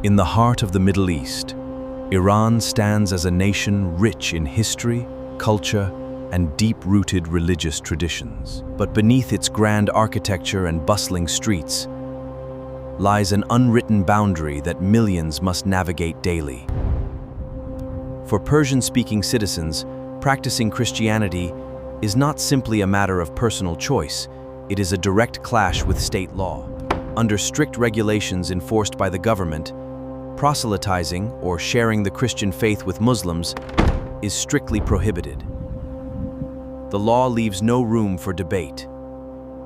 In the heart of the Middle East, Iran stands as a nation rich in history, culture, and deep-rooted religious traditions. But beneath its grand architecture and bustling streets lies an unwritten boundary that millions must navigate daily. For Persian-speaking citizens, practicing Christianity is not simply a matter of personal choice, it is a direct clash with state law. Under strict regulations enforced by the government, proselytizing, or sharing the Christian faith with Muslims, is strictly prohibited. The law leaves no room for debate.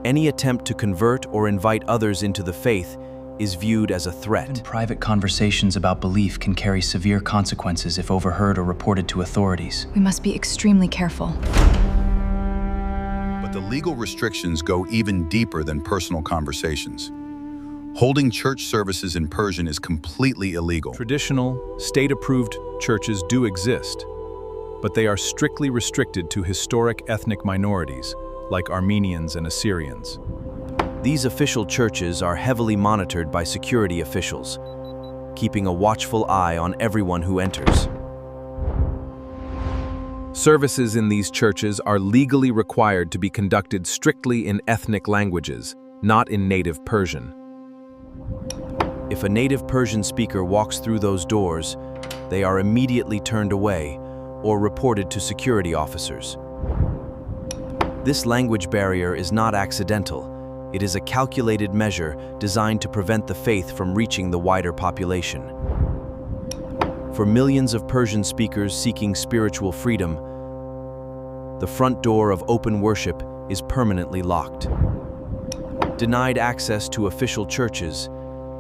Any attempt to convert or invite others into the faith is viewed as a threat. Even private conversations about belief can carry severe consequences if overheard or reported to authorities. We must be extremely careful. But the legal restrictions go even deeper than personal conversations. Holding church services in Persian is completely illegal. Traditional, state-approved churches do exist, but they are strictly restricted to historic ethnic minorities, like Armenians and Assyrians. These official churches are heavily monitored by security officials, keeping a watchful eye on everyone who enters. Services in these churches are legally required to be conducted strictly in ethnic languages, not in native Persian. If a native Persian speaker walks through those doors, they are immediately turned away or reported to security officers. This language barrier is not accidental. It is a calculated measure designed to prevent the faith from reaching the wider population. For millions of Persian speakers seeking spiritual freedom, the front door of open worship is permanently locked. Denied access to official churches,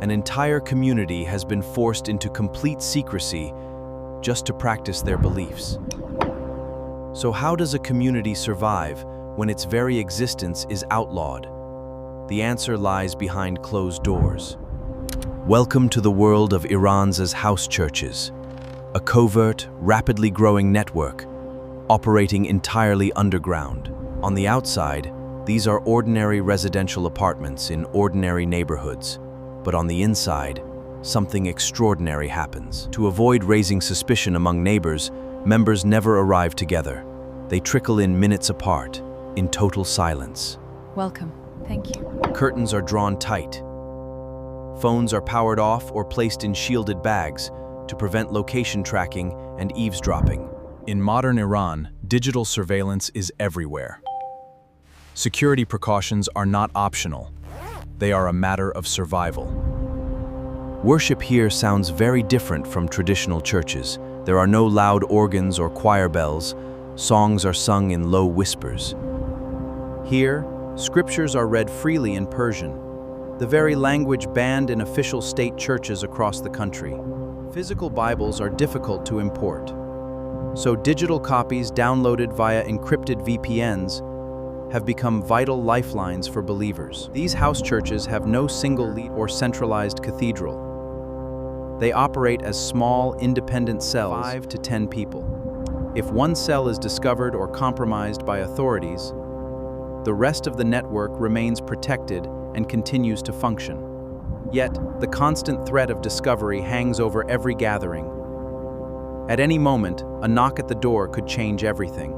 an entire community has been forced into complete secrecy just to practice their beliefs. So how does a community survive when its very existence is outlawed? The answer lies behind closed doors. Welcome to the world of Iran's house churches, a covert, rapidly growing network, operating entirely underground. On the outside, these are ordinary residential apartments in ordinary neighborhoods. But on the inside, something extraordinary happens. To avoid raising suspicion among neighbors, members never arrive together. They trickle in minutes apart, in total silence. Welcome. Thank you. Curtains are drawn tight. Phones are powered off or placed in shielded bags to prevent location tracking and eavesdropping. In modern Iran, digital surveillance is everywhere. Security precautions are not optional. They are a matter of survival. Worship here sounds very different from traditional churches. There are no loud organs or choir bells. Songs are sung in low whispers. Here, scriptures are read freely in Persian, the very language banned in official state churches across the country. Physical Bibles are difficult to import, so digital copies downloaded via encrypted VPNs have become vital lifelines for believers. These house churches have no single lead or centralized cathedral. They operate as small, independent cells, 5 to 10 people. If one cell is discovered or compromised by authorities, the rest of the network remains protected and continues to function. Yet, the constant threat of discovery hangs over every gathering. At any moment, a knock at the door could change everything.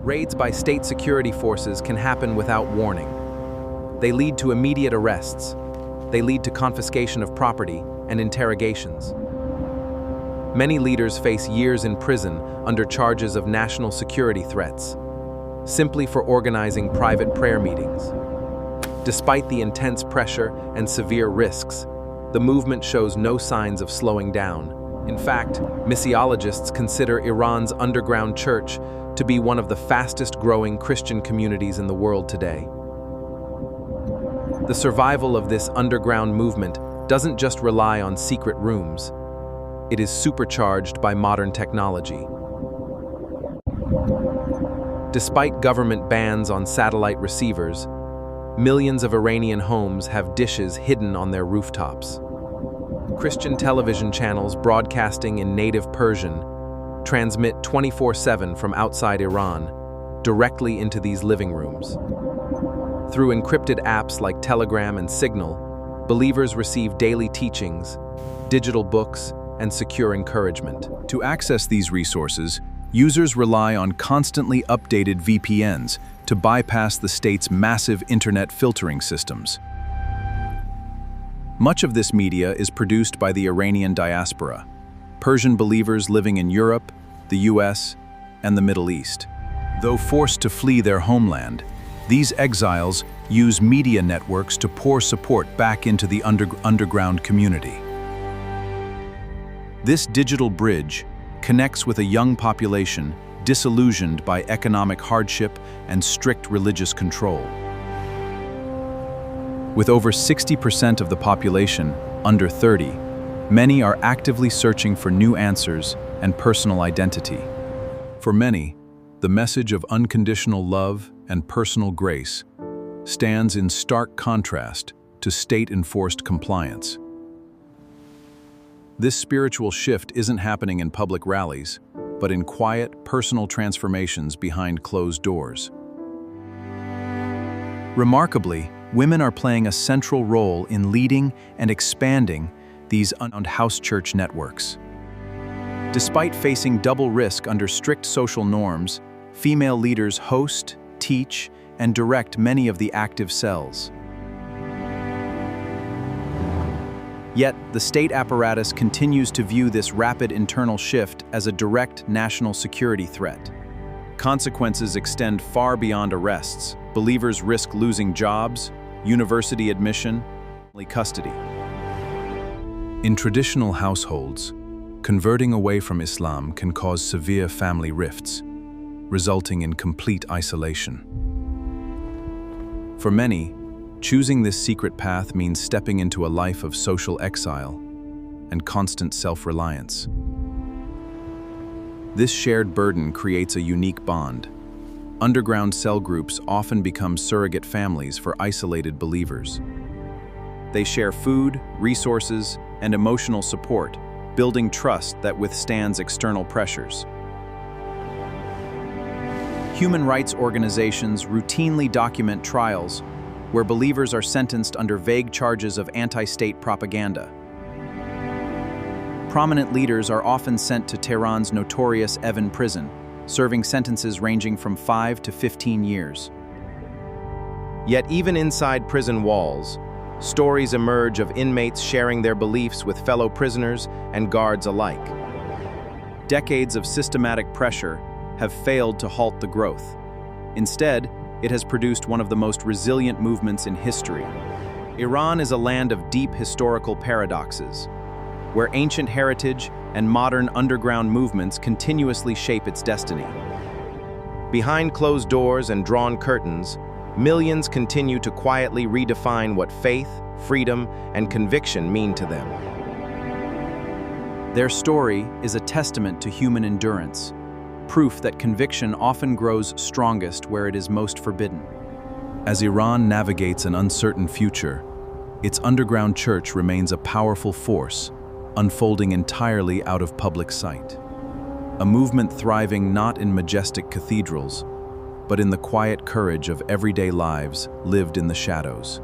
Raids by state security forces can happen without warning. They lead to immediate arrests. They lead to confiscation of property and interrogations. Many leaders face years in prison under charges of national security threats, simply for organizing private prayer meetings. Despite the intense pressure and severe risks, the movement shows no signs of slowing down. In fact, missiologists consider Iran's underground church to be one of the fastest-growing Christian communities in the world today. The survival of this underground movement doesn't just rely on secret rooms. It is supercharged by modern technology. Despite government bans on satellite receivers, millions of Iranian homes have dishes hidden on their rooftops. Christian television channels broadcasting in native Persian transmit 24/7 from outside Iran directly into these living rooms. Through encrypted apps like Telegram and Signal, believers receive daily teachings, digital books, and secure encouragement. To access these resources, users rely on constantly updated VPNs to bypass the state's massive internet filtering systems. Much of this media is produced by the Iranian diaspora, Persian believers living in Europe, the US, and the Middle East. Though forced to flee their homeland, these exiles use media networks to pour support back into the underground community. This digital bridge connects with a young population disillusioned by economic hardship and strict religious control. With over 60% of the population under 30, many are actively searching for new answers and personal identity. For many, the message of unconditional love and personal grace stands in stark contrast to state-enforced compliance. This spiritual shift isn't happening in public rallies, but in quiet, personal transformations behind closed doors. Remarkably, women are playing a central role in leading and expanding these house church networks. Despite facing double risk under strict social norms, female leaders host, teach, and direct many of the active cells. Yet, the state apparatus continues to view this rapid internal shift as a direct national security threat. Consequences extend far beyond arrests. Believers risk losing jobs, university admission, and custody. In traditional households, converting away from Islam can cause severe family rifts, resulting in complete isolation. For many, choosing this secret path means stepping into a life of social exile and constant self-reliance. This shared burden creates a unique bond. Underground cell groups often become surrogate families for isolated believers. They share food, resources, and emotional support, building trust that withstands external pressures. Human rights organizations routinely document trials where believers are sentenced under vague charges of anti-state propaganda. Prominent leaders are often sent to Tehran's notorious Evin prison, serving sentences ranging from 5 to 15 years. Yet even inside prison walls, stories emerge of inmates sharing their beliefs with fellow prisoners and guards alike. Decades of systematic pressure have failed to halt the growth. Instead, it has produced one of the most resilient movements in history. Iran is a land of deep historical paradoxes, where ancient heritage and modern underground movements continuously shape its destiny. Behind closed doors and drawn curtains, millions continue to quietly redefine what faith, freedom, and conviction mean to them. Their story is a testament to human endurance, proof that conviction often grows strongest where it is most forbidden. As Iran navigates an uncertain future, its underground church remains a powerful force, unfolding entirely out of public sight. A movement thriving not in majestic cathedrals, but in the quiet courage of everyday lives lived in the shadows.